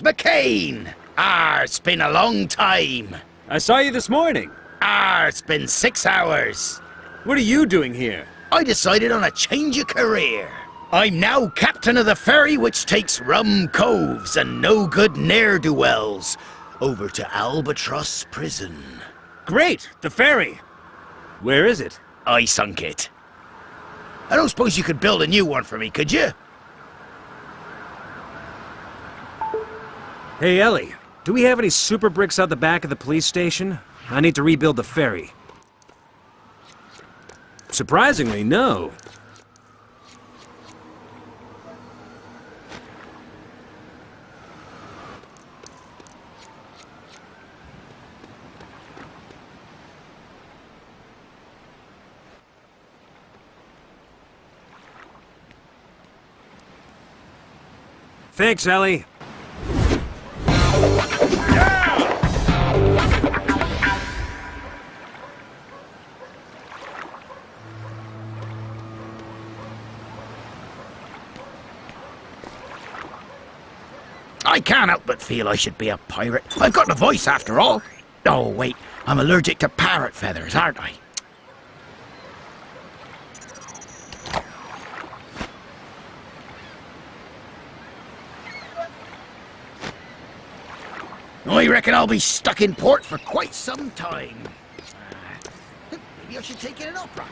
it's McCain. It's been a long time. I saw you this morning. It's been 6 hours. What are you doing here? I decided on a change of career. I'm now captain of the ferry which takes rum coves and no-good ne'er-do-wells over to Albatross prison. Great, the ferry. Where is it? I sunk it. I don't suppose you could build a new one for me, could you? Hey, Ellie, do we have any super bricks out the back of the police station? I need to rebuild the ferry. Surprisingly, no. Thanks, Ellie. I can't help but feel I should be a pirate. I've got the voice after all. Oh, wait, I'm allergic to parrot feathers, aren't I? I reckon I'll be stuck in port for quite some time. Maybe I should take in an opera.